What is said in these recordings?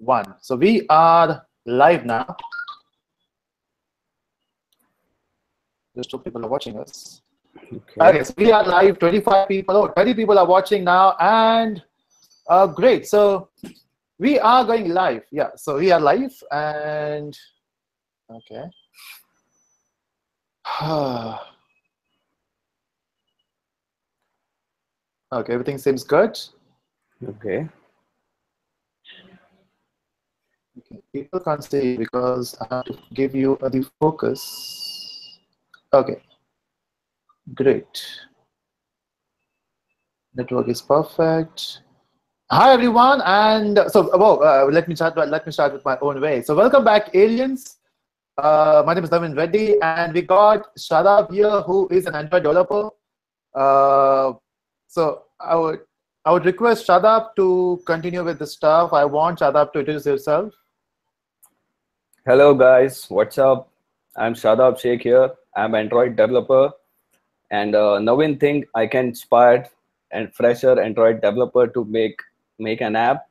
One. So we are live now. Just two people are watching us. Okay. Okay, so we are live. 25 people, 30 people are watching now, and great. So we are going live. Yeah. So we are live, and okay. Okay, everything seems good. Okay. Okay. People can't see because I have to give you the focus. Okay, great. Network is perfect. Hi everyone, and let me start. Let me start with my own way. So welcome back, aliens. My name is Navin Reddy, and we got Shadab here, who is an Android developer. Uh, so I would request Shadab to continue with the stuff. I want Shadab to introduce yourself. Hello guys, what's up? I'm Shadab Sheikh here. I'm Android developer, and Navin think I can inspire and fresher Android developer to make an app.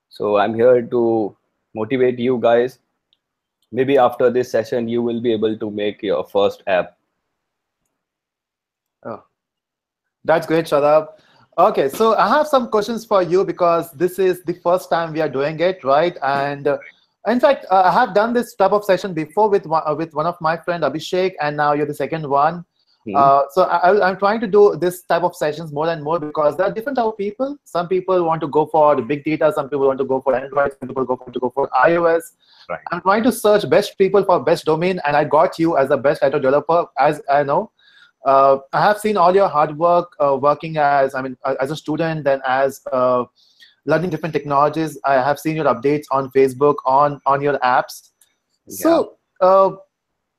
So I'm here to motivate you guys. Maybe after this session, you will be able to make your first app. Oh, that's great, Shadab. Okay, so I have some questions for you because this is the first time we are doing it, right? And in fact, I have done this type of session before with one of my friend Abhishek, and now you're the second one. Hmm? I'm trying to do this type of sessions more and more because there are different type of people. Some people want to go for the big data, some people want to go for Android, some people want to go for iOS. Right. I'm trying to search best people for best domain, and I got you as the best Android developer, as I know. I have seen all your hard work working as a student, then as learning different technologies. I have seen your updates on Facebook, on your apps. Yeah. So,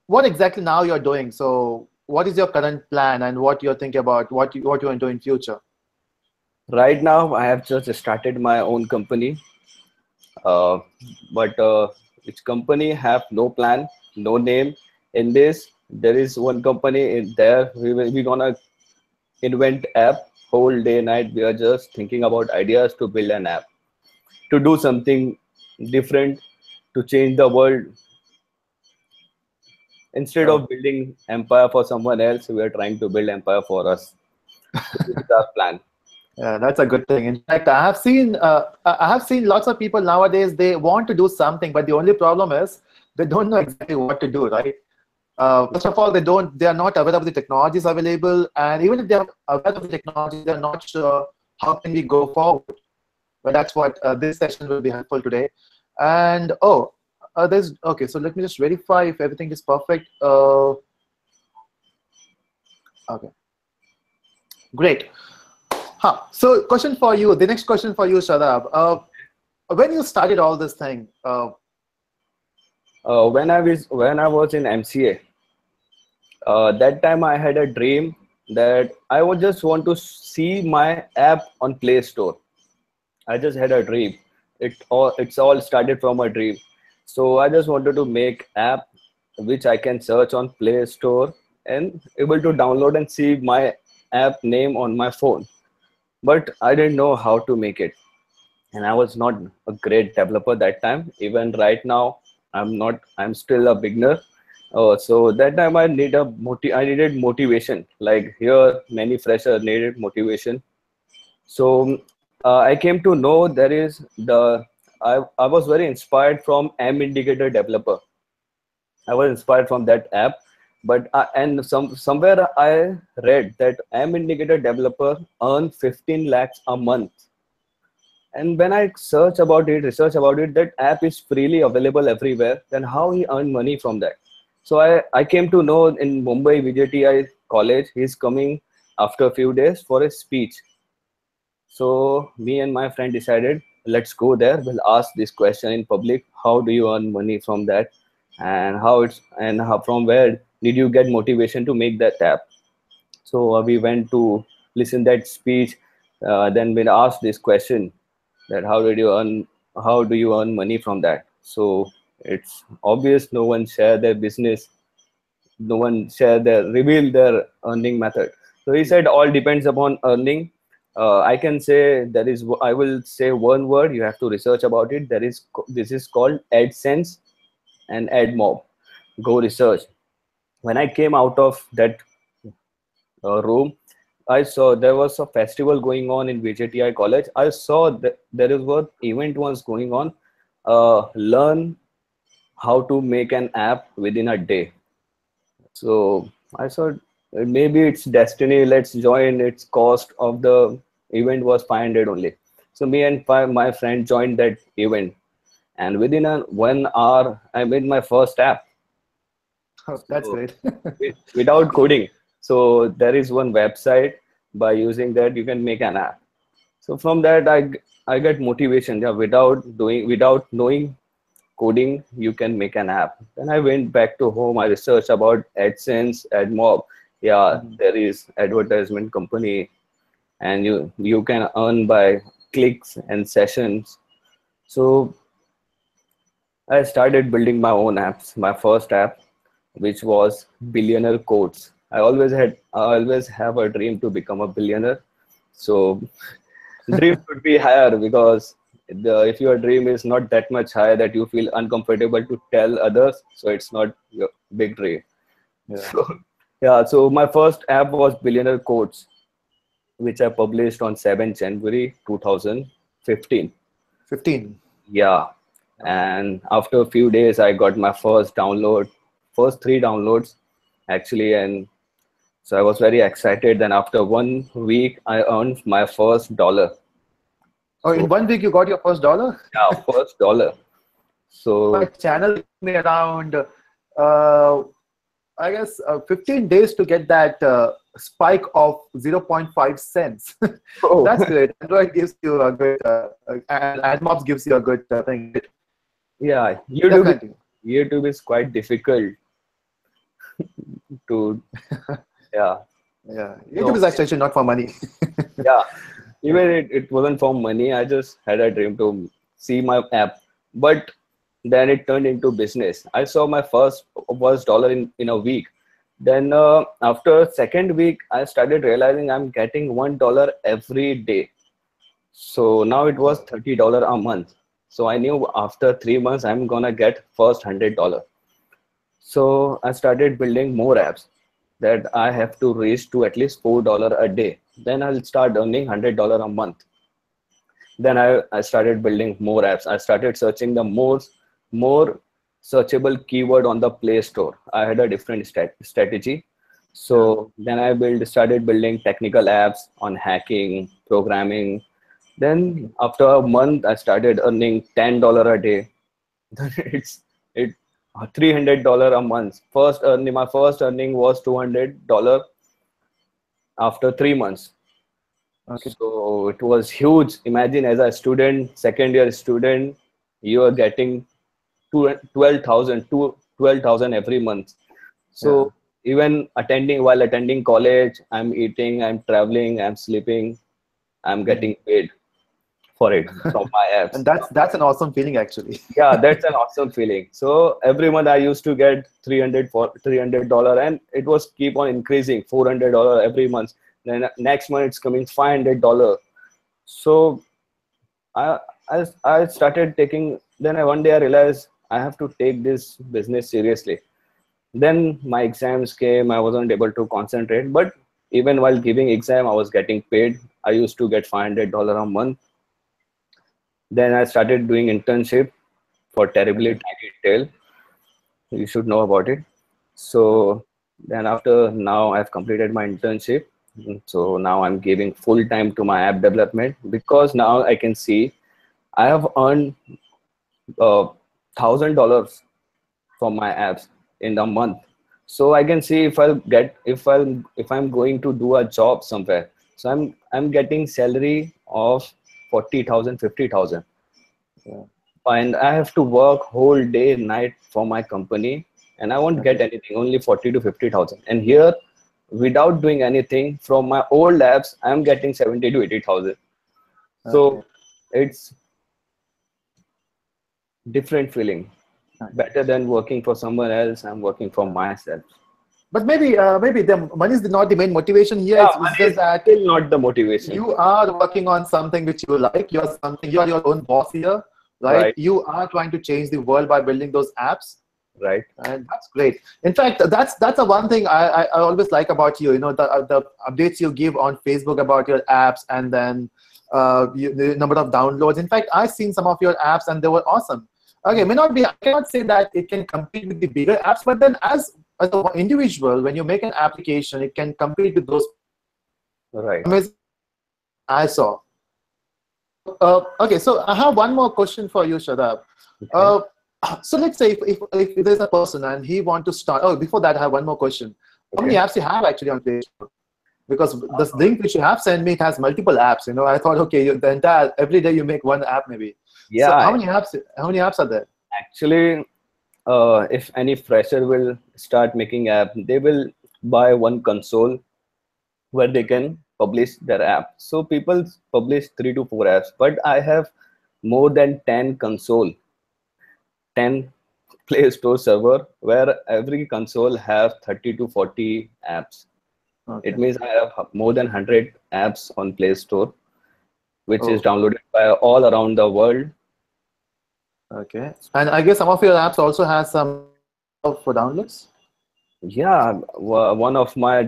what exactly now you're doing? So, what is your current plan, and what you're thinking about what you want to do in future? Right now, I have just started my own company, uh, but its company have no plan, no name. In this, there is one company in there. We gonna invent app whole day night. We are just thinking about ideas to build an app, to do something different, to change the world. Instead Oh, of building empire for someone else, we are trying to build empire for us. So this is our plan. yeah, that's a good thing. In fact, I have seen lots of people nowadays. They want to do something, but the only problem is they don't know exactly what to do, right? First of all, they are not aware of the technologies available, and even if they are aware of the technology, they're not sure how can we go forward. But that's what this session will be helpful today. And there's okay. So let me just verify if everything is perfect. Okay, great. So question for you. The next question for you, Shadab. When you started all this thing, When I was in MCA, that time I had a dream that I would just want to see my app on Play Store. I just had a dream. It's all started from a dream. So I just wanted to make app which I can search on Play Store and able to download and see my app name on my phone. But I didn't know how to make it, and I was not a great developer that time. Even right now, I'm not. I'm still a beginner. So that time I needed motivation. Like here, many freshers needed motivation. So I came to know there is I was very inspired from M Indicator Developer. I was inspired from that app, but and somewhere I read that M Indicator Developer earn 15 lakhs a month. And when I research about it, that app is freely available everywhere. Then how he earned money from that? So I came to know in Mumbai VJTI college, he's coming after a few days for a speech. So me and my friend decided, let's go there. We'll ask this question in public. How do you earn money from that? And from where did you get motivation to make that app? So we went to listen that speech. Then we asked this question that how do you earn money from that? So it's obvious no one share their business, no one reveal their earning method. So he said all depends upon earning. I can say there is. I will say one word. You have to research about it. This is called AdSense and AdMob. Go research. When I came out of that room, I saw there was a festival going on in VJTI college. I saw that there is one event was going on. Learn how to make an app within a day. So I thought maybe it's destiny. Let's join. Its cost of the event was 500 only. So me and my friend joined that event, and within 1 hour, I made my first app. Oh, that's So great. without coding. So there is one website. By using that, you can make an app. So from that, I get motivation. Yeah, without knowing coding, you can make an app. Then I went back to home. I researched about AdSense, AdMob. Yeah, Mhm. there is advertisement company, and you can earn by clicks and sessions. So I started building my own apps. My first app, which was billionaire codes. I always have a dream to become a billionaire. So dream should be higher because if your dream is not that much higher that you feel uncomfortable to tell others, so it's not your big dream. Yeah. So yeah, so my first app was Billionaire Codes, which I published on 7th January 2015. 15. Yeah, and after a few days, I got my first download, first three downloads actually, and so I was very excited. Then after 1 week, I earned my first dollar. Oh, in So 1 week you got your first dollar? yeah, first dollar. My So channel took me around, uh, I guess, 15 days to get that spike of zero point 0.5 cents. oh That's great. Android gives you a good, and AdMobs gives you a good thing, right? yeah, Definitely. YouTube is quite difficult to yeah. Yeah. YouTube So is actually not for money. yeah, even Yeah. it wasn't for money. I just had a dream to see my app, but then it turned into business. I saw my first dollar in a week. Then after second week, I started realizing I'm getting $1 every day. So now it was Oh, $30 a month. So I knew after 3 months I'm gonna get first $100. So I started building more apps that I have to reach to at least $4 a day. Then I'll start earning $100 a month. Then I started building more apps. I started searching the more searchable keyword on the Play Store. I had a different strategy. yeah. So then started building technical apps on hacking, programming. Then after a month, I started earning $10 a day. it's it $300 a month. My first earning was $200 after 3 months. Okay. So it was huge. Imagine as a student, second year student, you are getting 12,000 every month. Yeah. So even while attending college, I'm eating, I'm traveling, I'm sleeping, I'm Mhm. getting paid for it from my apps. And that's an awesome feeling, actually. Yeah, that's an awesome feeling. So every month I used to get 300 for $300, and it was keep on increasing, $400 every month. Then next month it's coming $500. So I, I started taking. Then one day I realized I have to take this business seriously. Then my exams came. I wasn't able to concentrate, but even while giving exam, I was getting paid. I used to get $500 a month. Then I started doing internship for Terribly Okay. Tiny Tale. You should know about it. Okay. So then after now I've completed my internship. So now I'm giving full time to my app development because now I can see I have earned $1,000 from my apps in a month. So I can see if I'm going to do a job somewhere. So I'm getting salary of 40,000, 50,000, Yeah. and I have to work whole day night for my company, and I won't get Okay. anything, only 40 to 50,000. And here, without doing anything from my old apps, I'm getting 70 to 80,000. Okay. So it's different feeling. Okay. Better than working for someone else, I'm working for myself. But maybe the money is not the main motivation here. Yeah, It's money just is that still not the motivation. you are working on something which you like. You are your own boss here, right? Right, You are trying to change the world by building those apps. right. And that's great. In fact, that's the one thing I always like about you. You know, the updates you give on Facebook about your apps, and then the number of downloads. In fact, I've seen some of your apps, and they were awesome. Okay, may not be. I cannot say that it can compete with the bigger apps, but then as an individual, when you make an application, it can compete with those Right. amazing I saw. Okay, so I have one more question for you, Shadab. Okay. Uh, so let's say if there's a person and he want to start. Oh, before that, I have one more question. How many Okay. apps you have actually on Play Store? Because this link which you have sent me, it has multiple apps. You know, I thought, okay, the entire every day you make one app maybe. So how Yeah, many apps? How many apps are there? actually, if any fresher will start making app, they will buy one console where they can publish their app. So people publish 3 to 4 apps, but I have more than 10 console, 10 Play Store server where every console have 30 to 40 apps. It Okay. means I have more than 100 apps on Play Store, which is Oh, downloaded by all around the world. okay. And I guess some of your apps also has some for downloads. Yeah, one of my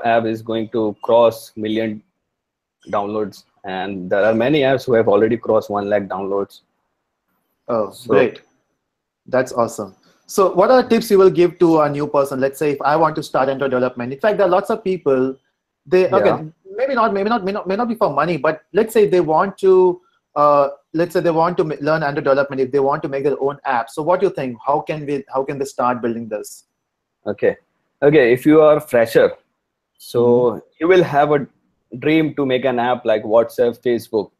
app is going to cross million downloads, and there are many apps who have already crossed 1 lakh downloads. Oh, So great. That's awesome. So what are the tips you will give to a new person? Let's say if I want to start Android development. In fact, there are lots of people, they yeah, okay, maybe not be for money, but let's say they want to let's say they want to learn Android development, if they want to make their own app. So what do you think? How can they start building this? okay, okay. If you are fresher, Hmm. so you will have a dream to make an app like WhatsApp, Facebook.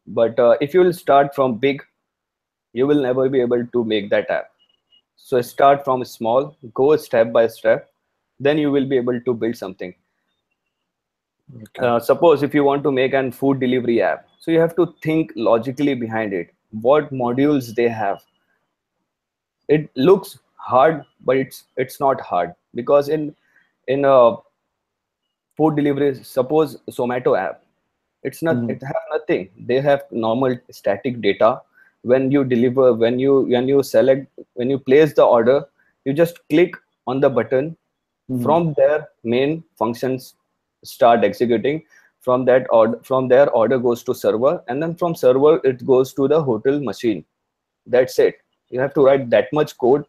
But if you will start from big, you will never be able to make that app. So start from small, go step by step, then you will be able to build something. Okay. Suppose if you want to make an food delivery app, so you have to think logically behind it. What modules they have. It looks hard, but it's not hard, because in a food delivery, suppose Zomato app, Hmm. it have nothing. They have normal static data. When you deliver, when you select, when you place the order, you just click on the button. Hmm. From there, main functions start executing. From there, order goes to server, and then from server it goes to the hotel machine. That's it. You have to write that much code,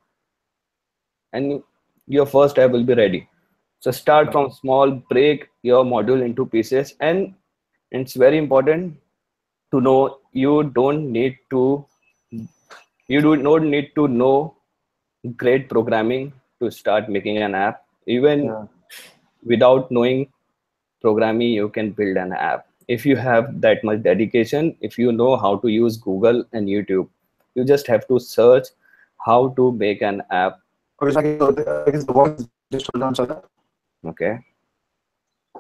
and your first app will be ready. So start from small, break your module into pieces, and it's very important to know you do not need to know great programming to start making an app. Even Yeah. without knowing programming, you can build an app. If you have that much dedication, if you know how to use Google and YouTube, you just have to search how to make an app. Okay, so I guess the voice just hold on, Shadab. Okay.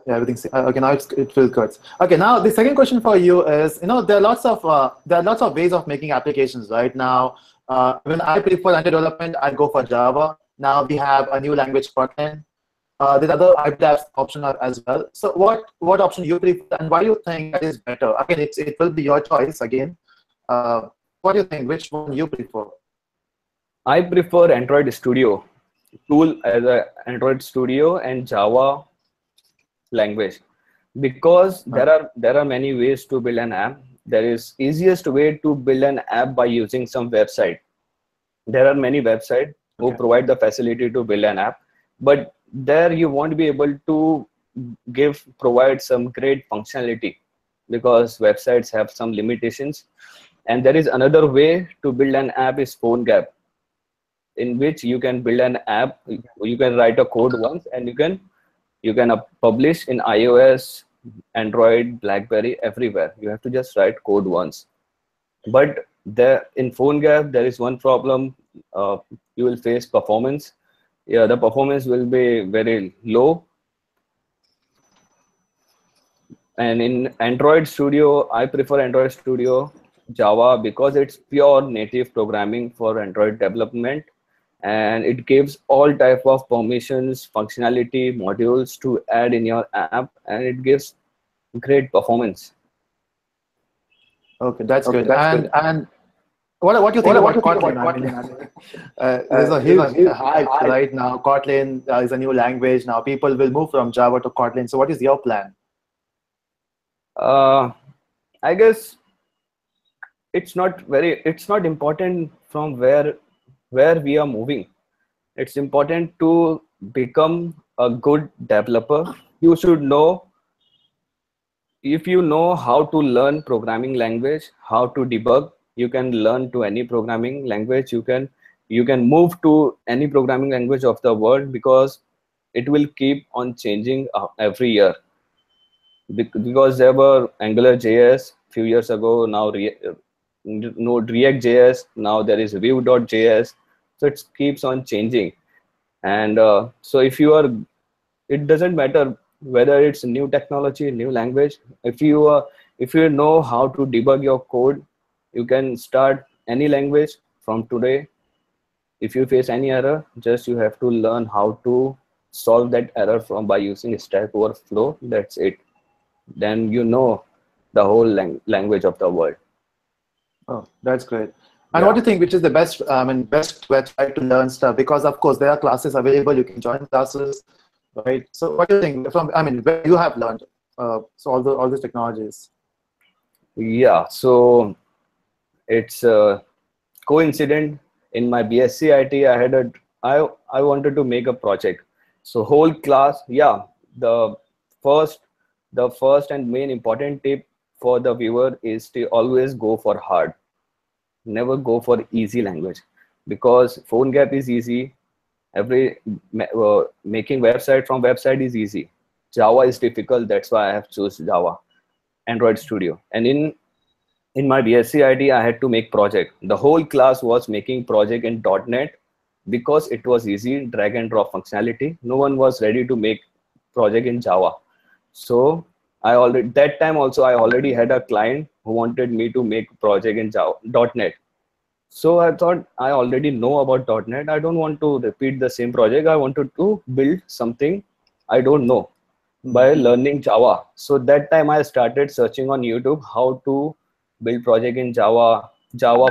Yeah, everything's okay. Now it feels good. Okay, now the second question for you is, there are lots of ways of making applications right now. When I prefer Android development, I go for Java. Now we have a new language, Kotlin. There's other IPLabs option as well. So what option you prefer, and why do you think that is better? Again, it will be your choice again. What do you think? Which one you prefer? I prefer Android Studio tool as a Android Studio and Java language, because Uh, there are many ways to build an app. There is easiest way to build an app by using some website. There are many websites who okay. provide the facility to build an app, but there you won't be able to provide some great functionality, because websites have some limitations. And there is another way to build an app is PhoneGap, in which you can build an app. You can write a code once, and you can publish in iOS, Android, BlackBerry, everywhere. You have to just write code once. But there in PhoneGap, there is one problem. You will face performance. Yeah, the performance will be very low. And in Android Studio, I prefer Android Studio Java, because it's pure native programming for Android development. and it gives all type of permissions, functionality, modules to add in your app, and it gives great performance. Okay, that's good. And what do you think about Kotlin? I mean, there's a huge hype right now. Kotlin is a new language now. People will move from Java to Kotlin. So what is your plan? I guess it's not important from where we are moving. It's important to become a good developer. You should know, if you know how to learn programming language, how to debug, you can learn to any programming language. You can move to any programming language of the world, because it will keep on changing every year. Because there were Angular JS few years ago, now Node React JS, now there is Vue.js, so it keeps on changing. And so it doesn't matter whether it's new technology, new language. If you know how to debug your code, you can start any language from today. If you face any error, just you have to learn how to solve that error by using Stack Overflow. That's it. Then you know the whole language of the world. Oh, that's great. And what do you think, which is the best, best website to learn stuff? Because of course there are classes available. You can join classes, right? So what do you think where you have learned so all these technologies? Yeah, so it's coincident. In my BSc IT, I wanted to make a project. So whole class, the first and main important tip for the viewer is to always go for hard. Never go for easy language, because PhoneGap is easy. Making website from website is easy. Java is difficult. That's why I have chosen Java, Android Studio. And in my BSc IT, I had to make project. The whole class was making project in .NET, because it was easy, drag and drop functionality. No one was ready to make project in Java. So that time also I already had a client who wanted me to make project in Java .NET. So I thought, I already know about .NET. I don't want to repeat the same project. I wanted to build something I don't know by learning Java. So that time I started searching on YouTube how to build project in Java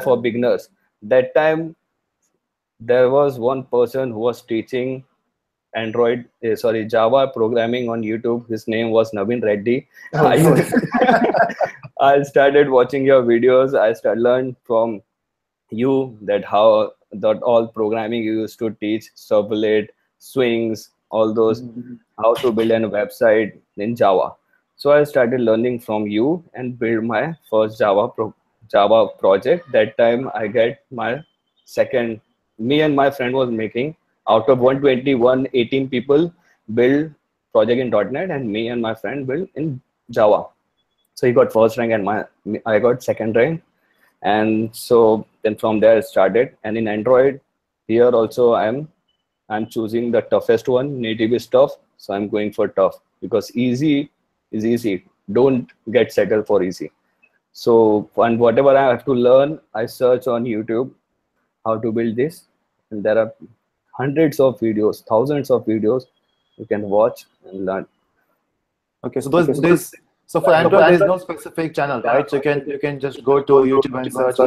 for beginners. That time there was one person who was teaching Java programming on YouTube. His name was Naveen Reddy. I started watching your videos. I started learn from you that how that all programming you used to teach, servlet, swings, all those, how to build a website in Java. So I started learning from you and build my first Java project. That time I get my second. Me and my friend was making, out of 120, 18 people build project in .NET, and me and my friend build in Java. So he got first rank and I got second rank. And so then from there it started. And in Android, here also I'm choosing the toughest one. Native is tough, so I'm going for tough, because easy is easy. Don't get settled for easy. So, and whatever I have to learn, I search on YouTube how to build this, and there are hundreds of videos, thousands of videos you can watch and learn. Okay, so for Android, there's no specific channel, right? So you can just go to YouTube and search.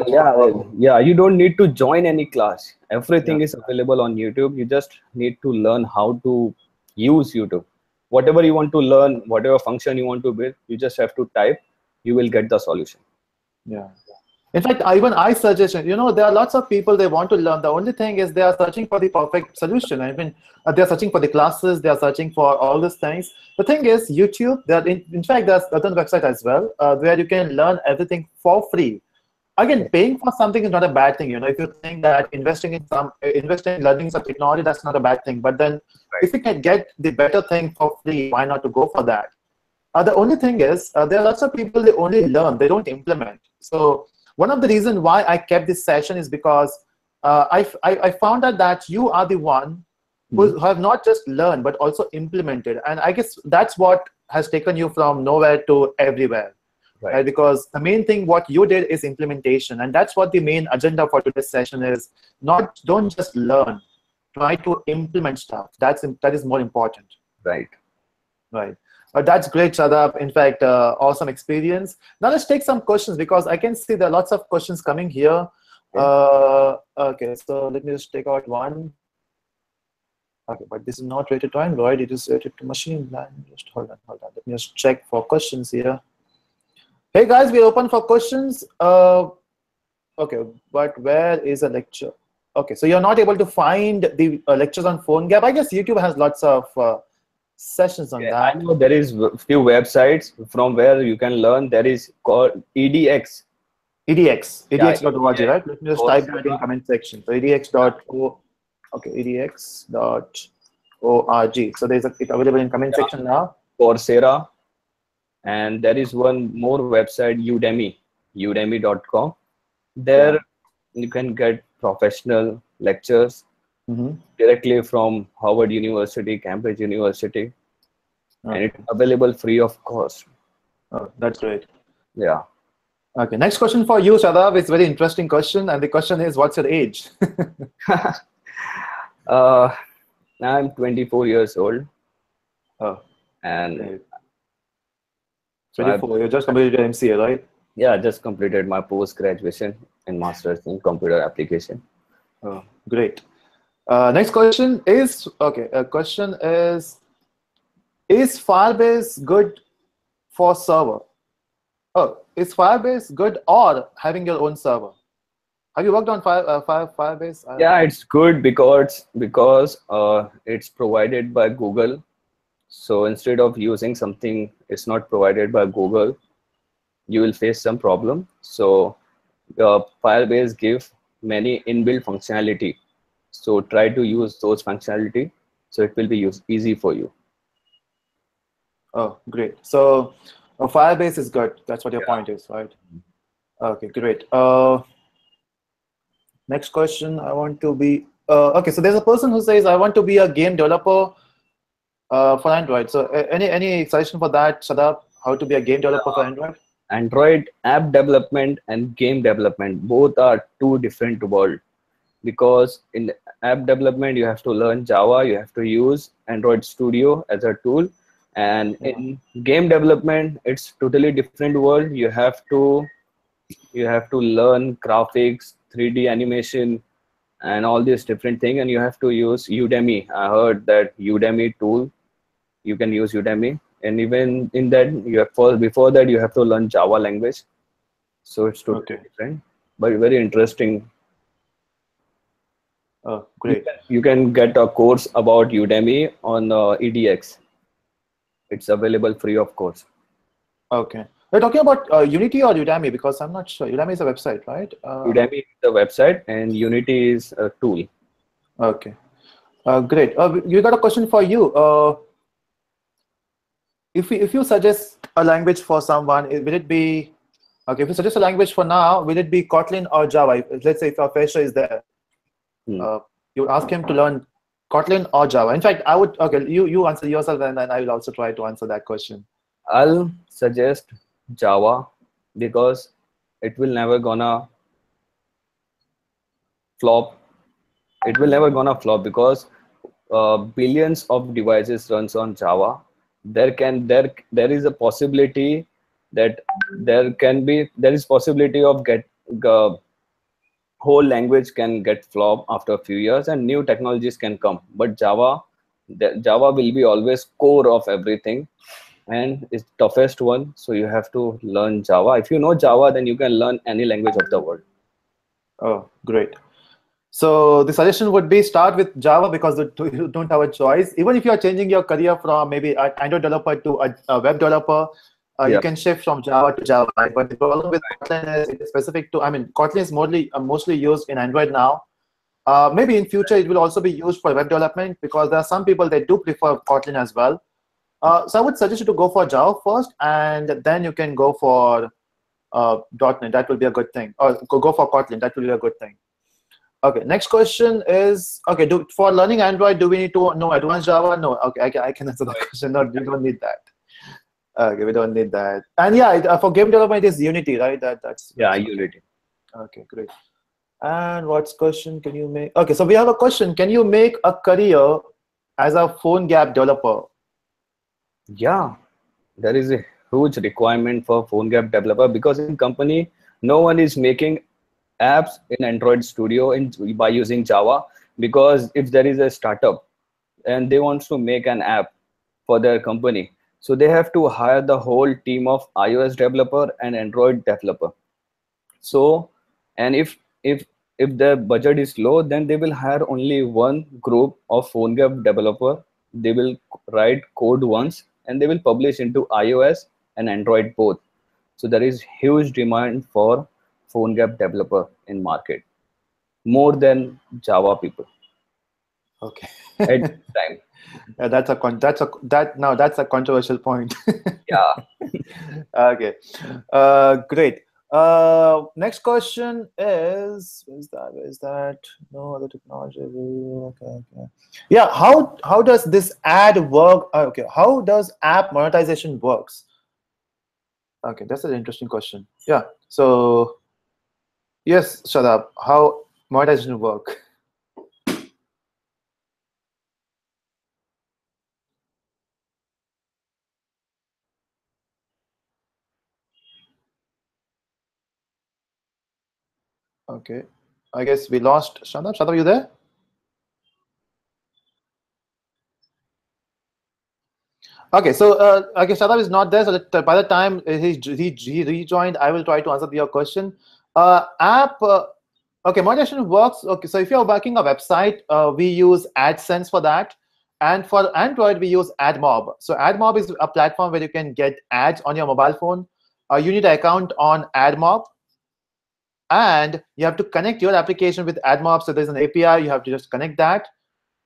Yeah, you don't need to join any class. Everything is available on YouTube. You just need to learn how to use YouTube. Whatever you want to learn, whatever function you want to build, you just have to type. You will get the solution. Yeah. In fact, even I suggest, there are lots of people, they want to learn. The only thing is they are searching for the perfect solution. I mean, they're searching for the classes, they are searching for all these things. The thing is, YouTube, in fact, there's certain website as well, where you can learn everything for free. Again, paying for something is not a bad thing. If you think that investing in learning some technology, that's not a bad thing. But then if you can get the better thing for free, why not to go for that? The only thing is, there are lots of people, they only learn, they don't implement. So one of the reasons why I kept this session is because I found out that you are the one who have not just learned, but also implemented. And I guess that's what has taken you from nowhere to everywhere. Right? Because the main thing, what you did is implementation. And that's what the main agenda for today's session is. Don't just learn, try to implement stuff. That is more important. Right. Right. That's great, Shadab. In fact, awesome experience. Now let's take some questions because I can see there are lots of questions coming here. Okay, so let me just take out one. Okay, but this is not rated to Android. It is rated to machine learning. Just hold on. Let me just check for questions here. Hey guys, we're open for questions. Okay, but where is a lecture? Okay, so you're not able to find the lectures on PhoneGap. I guess YouTube has lots of sessions on that. I know there is few websites from where you can learn. There is called EDX. edx.org, yeah. right? Let me just type that in comment section. So edx.org. Okay, edx.org. So there's it available in comment section now. Coursera, and there is one more website, udemy.com. There you can get professional lectures directly from Harvard University, Cambridge University, and it's available free of cost. Oh, that's great. Yeah. Okay, next question for you, Shadab. It's a very interesting question, and the question is, what's your age? I'm 24 years old. Oh, and 24. You just completed your MCA, right? Yeah, I just completed my post-graduation and master's in computer application. Oh, great. Next question is, question is Firebase good for server? Oh, is Firebase good or having your own server? Have you worked on Firebase? Yeah, it's good because it's provided by Google. So instead of using something it's not provided by Google, you will face some problem. So Firebase gives many inbuilt functionality. So try to use those functionality, so it will be easy for you. Oh, great. So Firebase is good. That's what your point is, right? Okay, great. Next question. I want to be okay. So there's a person who says, I want to be a game developer for Android. So any suggestion for that, Shadab? How to be a game developer for Android? Android app development and game development, both are two different worlds. Because in app development, you have to learn Java, you have to use Android Studio as a tool. And in game development, it's totally different world. You have to learn graphics, 3D animation, and all these different things. And you have to use Udemy. I heard that Udemy tool, you can use Udemy. And even in that, before that, you have to learn Java language. So it's totally different, but very interesting. Oh, great. You can get a course about Udemy on EDX. It's available free of course. Okay. We're talking about Unity or Udemy, because I'm not sure. Udemy is a website, right? Udemy is the website and Unity is a tool. Okay. Great. We got a question for you. If you suggest a language for someone, will it be okay? If you suggest a language for now, will it be Kotlin or Java? Let's say if a fresher is there, you ask him to learn Kotlin or Java. In fact, I would. Okay, you answer yourself, and then I will also try to answer that question. I'll suggest Java because it will never gonna flop. It will never gonna flop because billions of devices runs on Java. There is a possibility that there is possibility of whole language can get flop after a few years and new technologies can come. But Java will be always core of everything, and it's toughest one. So you have to learn Java. If you know Java, then you can learn any language of the world. Oh, great. So the suggestion would be start with Java because you don't have a choice. Even if you are changing your career from maybe an Android developer to a web developer, you can shift from Java to Java. But the problem with Kotlin is it is specific to, Kotlin is mostly used in Android now. Maybe in future it will also be used for web development because there are some people that do prefer Kotlin as well. So I would suggest you to go for Java first, and then you can go for .NET. That will be a good thing. Or go for Kotlin. That will be a good thing. Okay, next question is, okay, for learning Android, do we need to know advanced Java? No, okay, I can answer that question. No, we don't need that. Okay, we don't need that. And yeah, for game development, it is Unity, right? That's Unity. Okay, great. And what's question? Can you make? Okay, so we have a question. Can you make a career as a phone gap developer? Yeah, there is a huge requirement for phone gap developer because in company no one is making apps in Android Studio by using Java, because if there is a startup and they want to make an app for their company, so they have to hire the whole team of iOS developer and Android developer. So, and if the budget is low, then they will hire only one group of phone gap developer. They will write code once and they will publish into iOS and Android both. So there is huge demand for phone gap developer in market, more than Java people Okay. at this time. Yeah, that's a controversial point. Yeah. Okay, great. Next question is that no other technology? Okay, okay. Yeah, how does this ad work? Okay, how does app monetization works? Okay, that's an interesting question. Yeah. So yes, Shadab, how monetization work? Okay, I guess we lost Shadab. Shadab, you there? Okay, so okay, Shadab is not there. So that by the time he rejoined, I will try to answer your question. App. Okay, monetization works. Okay, so if you're working a website, we use AdSense for that, and for Android we use AdMob. So AdMob is a platform where you can get ads on your mobile phone. You need an account on AdMob, and you have to connect your application with AdMob. So there's an API. You have to just connect that,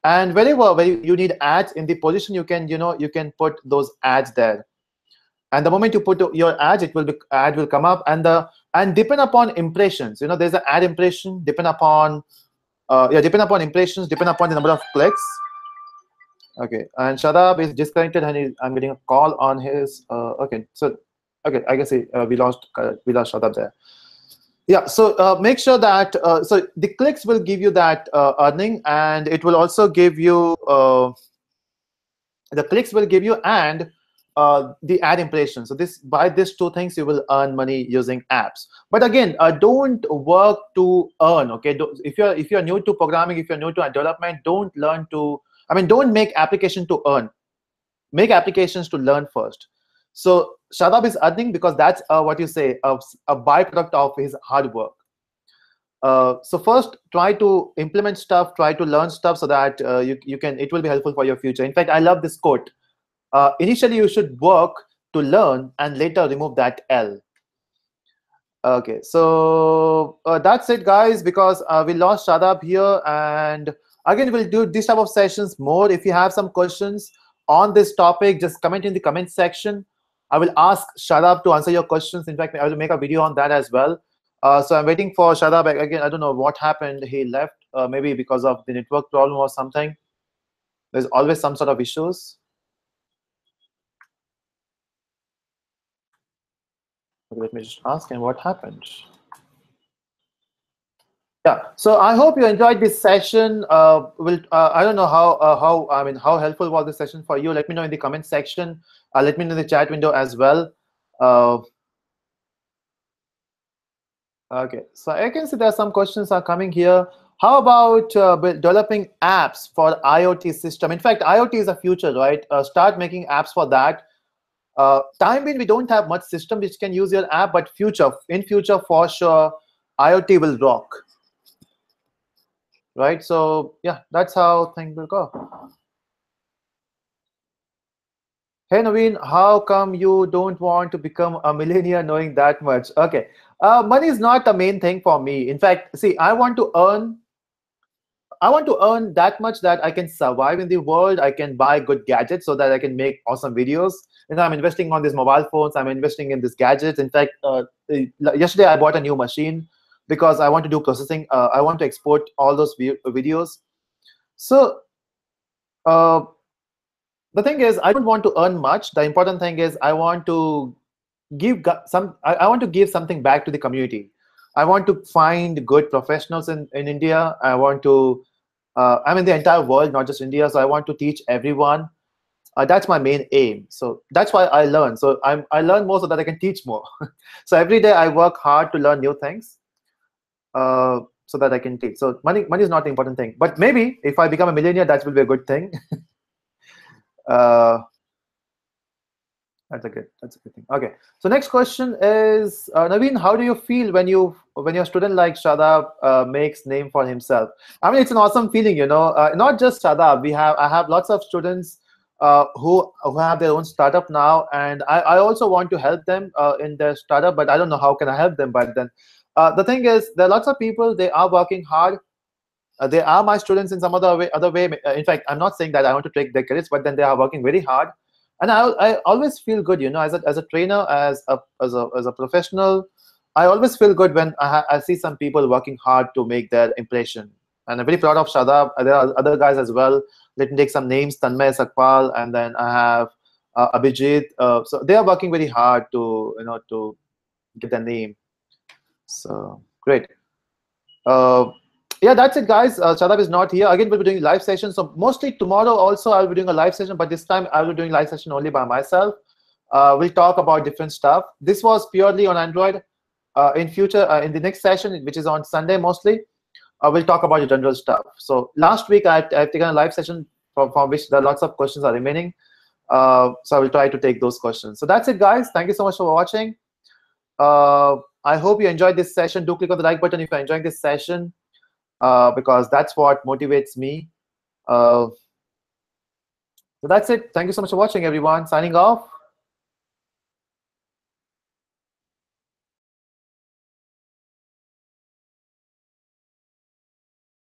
and wherever you need ads in the position, you can put those ads there. And the moment you put your ads, ad will come up, and depend upon impressions. There's an ad impression, depend upon impressions, depend upon the number of clicks. Okay, and Shadab is disconnected, and I'm getting a call on his. Okay, so okay, I guess we lost Shadab there. Yeah, so make sure that so the clicks will give you that earning, and it will also give you the clicks will give you, and the ad impression. So by these two things you will earn money using apps. But again, don't work to earn. Okay, if you're new to programming, if you're new to development, don't make application to earn. Make applications to learn first. So Shadab is earning because that's what you say, a byproduct of his hard work. So first, try to implement stuff, try to learn stuff, so that it will be helpful for your future. In fact, I love this quote. Initially you should work to learn, and later remove that L. Okay, so that's it, guys, because we lost Shadab here. And again, we'll do this type of sessions more. If you have some questions on this topic, just comment in the comment section. I will ask Shadab to answer your questions. In fact, I will make a video on that as well. So I'm waiting for Shadab again. I don't know what happened. He left, maybe because of the network problem or something. There's always some sort of issues. Let me just ask him what happened. Yeah, so I hope you enjoyed this session. I don't know how helpful was this session for you. Let me know in the comment section. Let me know in the chat window as well. Uh, okay, so I can see there are some questions are coming here. How about developing apps for IoT system? In fact, IoT is a future, right? Start making apps for that. Time being, we don't have much system which can use your app, but in future for sure, IoT will rock. Right, so yeah, that's how things will go. Hey Naveen, how come you don't want to become a millionaire knowing that much? Okay, money is not the main thing for me. In fact, see, I want to earn that much that I can survive in the world. I can buy good gadgets so that I can make awesome videos. I'm investing on these mobile phones. I'm investing in these gadgets. In fact, yesterday I bought a new machine because I want to do processing. I want to export all those videos. So uh, the thing is, I don't want to earn much. The important thing is I want to give something back to the community. I want to find good professionals in India. I want to, I mean, the entire world, not just India. So I want to teach everyone. That's my main aim. So that's why I learn. So I learn more so that I can teach more. So every day I work hard to learn new things, so that I can teach. So money is not the important thing. But maybe if I become a millionaire, that will be a good thing. uh, that's a good thing. Okay. So next question is, Naveen, how do you feel when your student like Shadab makes name for himself? I mean, it's an awesome feeling, you know. Not just Shadab. I have lots of students who have their own startup now, and I also want to help them in their startup, but I don't know how can I help them. But then the thing is, there are lots of people, they are working hard. They are my students in some other way. In fact, I'm not saying that I want to take their credits, but then they are working very hard, and I always feel good, you know, as a trainer, as a professional. I always feel good when I see some people working hard to make their impression, and I'm very proud of Shadab. There are other guys as well. Let me take some names: Tanmay, Sakpal, and then I have Abhijit. So they are working very hard to, you know, to get their name. So great. Uh, yeah, that's it, guys. Shadab is not here. Again, we'll be doing live sessions. So mostly tomorrow also I'll be doing a live session, but this time I'll be doing live session only by myself. We'll talk about different stuff. This was purely on Android. In future, in the next session, which is on Sunday mostly, we'll talk about the general stuff. So last week I've taken a live session from which there are lots of questions are remaining. So I will try to take those questions. So that's it, guys. Thank you so much for watching. I hope you enjoyed this session. Do click on the like button if you're enjoying this session, because that's what motivates me. So that's it. Thank you so much for watching, everyone. Signing off.